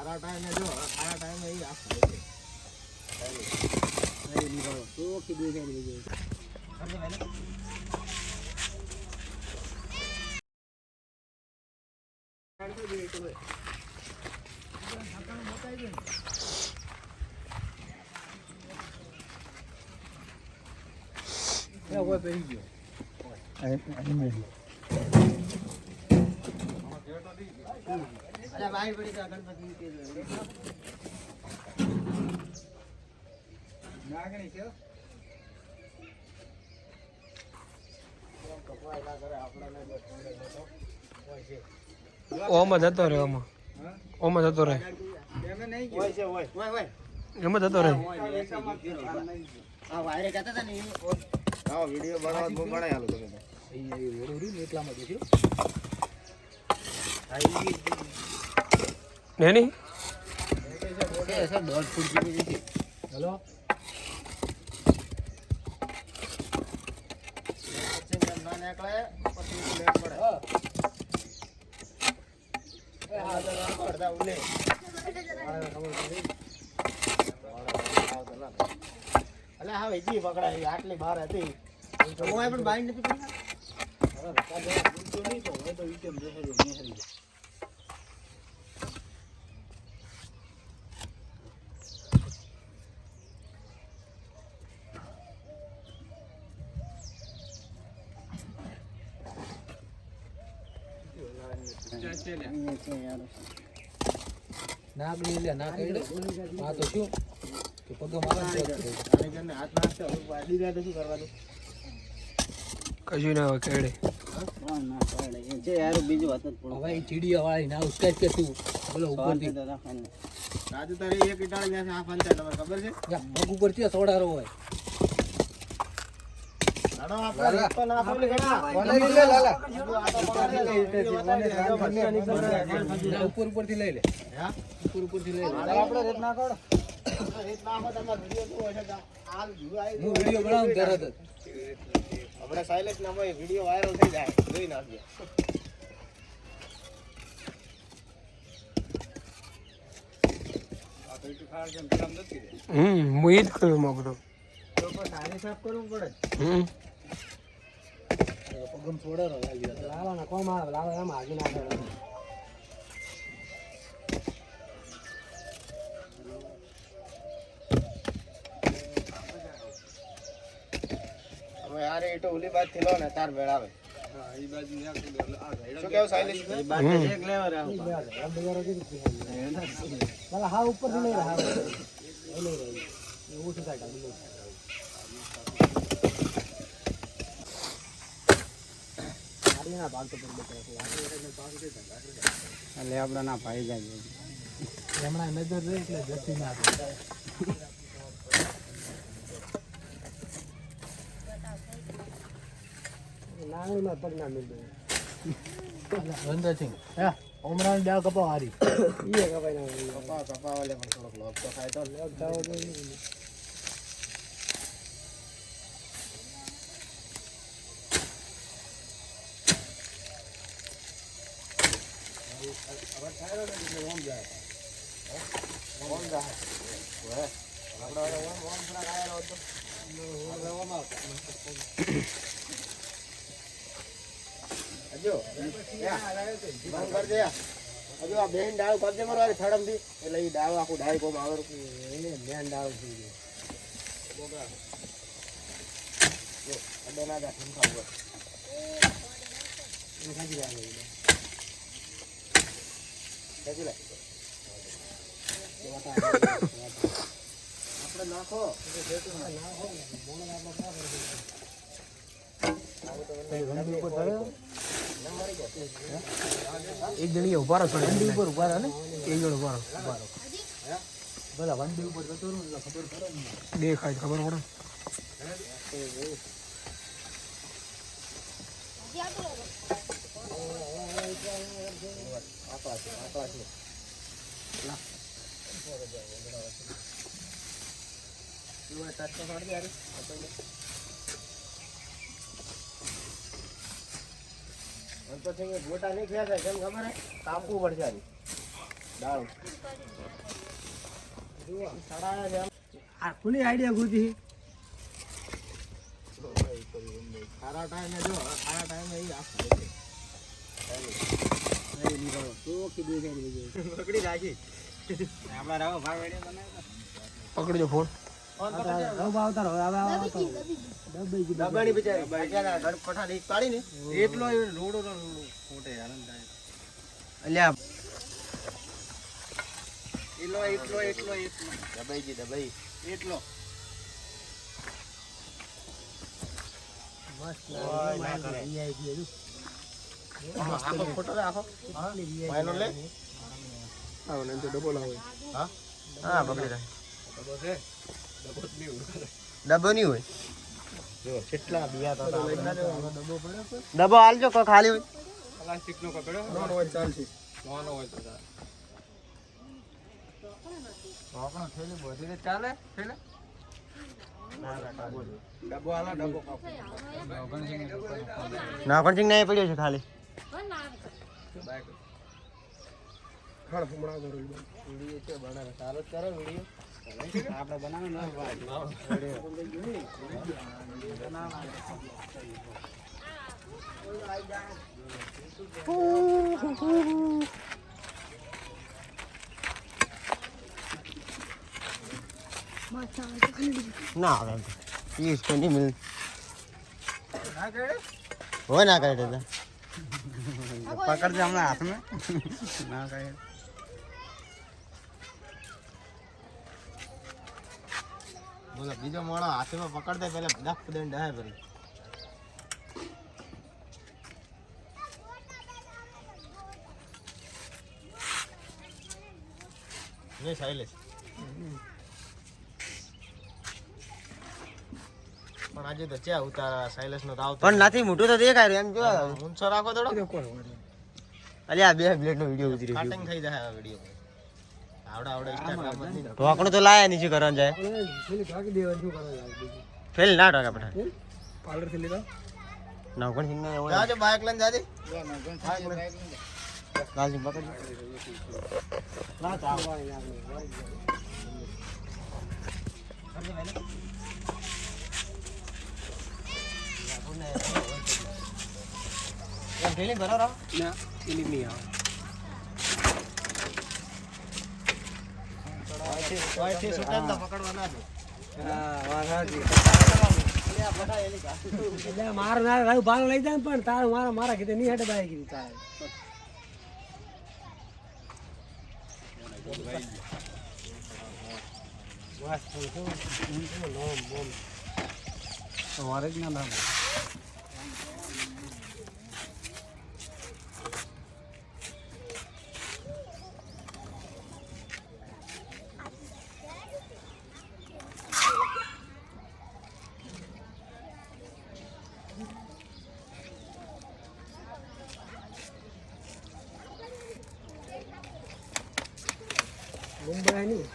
સારા ટાઈમે જો સારા ટાઈમે એ આ થાય છે તો કીધું છે કોઈ પહેરી ગયો ભાઈ પડી ગણપતિ નાગણી છે ઓમાં જતો રહે ઓમાં જતો રહે એમાં જતો રહે વિડીયો બનાવવા બહુ બનાવી હાલો તમે એટલામાં નહીં દોઢ ફૂટ જેવી હેલો ના નીકળે પછી લેટ પડે અડધા ઉલે અલે હા વેજી પકડાય આટલી બહાર હતી મોય પણ બાઈ નથી પડી નાગણી લે ના કઈડે આ તો શું કે પગમ આવે છે હાથ નાખતો વાડી ગયા તો શું કરવાનું કશું ના હોય કેડે જે યાર બીજું વાત જ પડો હવે ચીડિયા વાળી ના ઉસ્કાઈ કે તું બોલો ઉપરથી રાજુ તારી એક ઇટાળ ગયા છે આ પંચાયત તમને ખબર છે પગ ઉપર થી સોડારો હોય ઉપર ઉપર થી લઈ લે ઉપર ઉપર થી લઈ લે આપણે રેત નાખો હું વિડીયો બનાવું તરત જ આપણે સાયલેન્સ ના હોય વિડીયો વાયરલ થઈ જાય જોઈ નાખજો હું ઈ જ કરવા માંગતો તો પણ નાની સાફ કરવું પડે પગમ સોડારો લાવો ના કોમ આવે લાવો એમ આગળ ના આવે હવે યાર એ તો ઓલી બાદ થી લો ને તાર મેળાવે શું કેવું સાયલેન્સ એક લેવર હા ઉપર થી લઈ રહ્યા લઈ રહી એવું શું થાય એટલે આપડે ના પાઈ જાય હમણાં નજર રહે એટલે જતી ના નાંગણીમાં પગ ના મિલ વંદરસિંહ હા ઉમરાની દાળ કપાવ હારી એ કપાઈ ના કપાવલે પણ થોડોક લોક તો ખાય તો લોક થાવો જોઈએ હજુ આ બેન ડાળ કબજે મારવાની થડમ થી એટલે એ ડાળ આખું ડાળ કોમ આવે મેન દાળ થઈ આપણે નાખો એક જણી ઉભા રહો વંડી ઉપર ઉભા રહો ને એક જણ ઉભા રહો ભલા વંડી ઉપર જતો રહું એટલે ખબર પડે ને દેખાય ખબર પડે પછી ગોટા નહીં ખેંચાય કેમ ખબર હે કાપવું પડશે દાળ સાડા છે આ ખુલ્લી આઈડિયા ગોતી સારા ટાઈમે જો સારા ટાઈમે એ આપ પકડી રાખી આપણા રાવ ભાગ વેડિયો બનાવ્યો પકડજો ફોન દબાણી બિચારી બાજાના ઘર પઠાડી પાડી ને એટલો રોડો ફોટે આનંદ થાય અલ્યા એટલો દબાઈ એટલો આખો ફોટો લે આખો ફાઈનલ લે આવો ને તો ડબલ આવે હા હા પકડી રાખ ડબ્બો નહીં હોય જો કેટલા બિયા તો ડબ્બો હાલજો કો ખાલી હોય પ્લાસ્ટિક નો કપડો નોનો હોય ચાલશે નોનો હોય તો ચાલે આપણો થેલી બધી ચાલે થેલે ડબ્બો હાલા ડબ્બો નાગણસિંગ નહીં પડ્યો છે ખાલી ખાણ ફમણા કરો વિડિયો છે બનાવે સારો જ કરો વિડિયો આપણે બનાવે ન ના આવે इसको नहीं मिल हो ना करे दादा पकड़ जा हमारे हाथ में ना करे बोला बीजो मोड़ा हाथ में पकड़ दे पहले दख दंड है भरी ये साइलेंस પણ આજે તો ચા ઉતારા સાયલેસ નો આવતો પણ નથી મોટું તો દેખાય રે એમ જો ઊંચો રાખો થોડો અલ્યા આ બે બ્લેડ નો વિડિયો ઉતરી ગયો કટિંગ થઈ જાય આ વિડિયો આવડા ઇન્સ્ટાગ્રામ પર ની તો આકણો તો લાયા નીચે કરન જાય પેલી ભાગી દેવાનું શું કરવા લાગે ફેલ ના ટાકા પઠા પાર્લર થી લીધા નવગણ સિંહ ના જાજો બાઇક લઈને જાજે ગાલી પકડ ના ચાલવાની એમ ફીલિંગ કરો રહો ના ફીલિંગ નહીં આવે વાયથી સુટાન તો પકડવા ના દે હા વાઘાજી એટલે માર ના રાવ ભાગ લઈ જાય પણ તાર મારા કીધે ની હેડે બાઈ કીધી તાર તમારે જ ના નામ મુંબઈ નહીં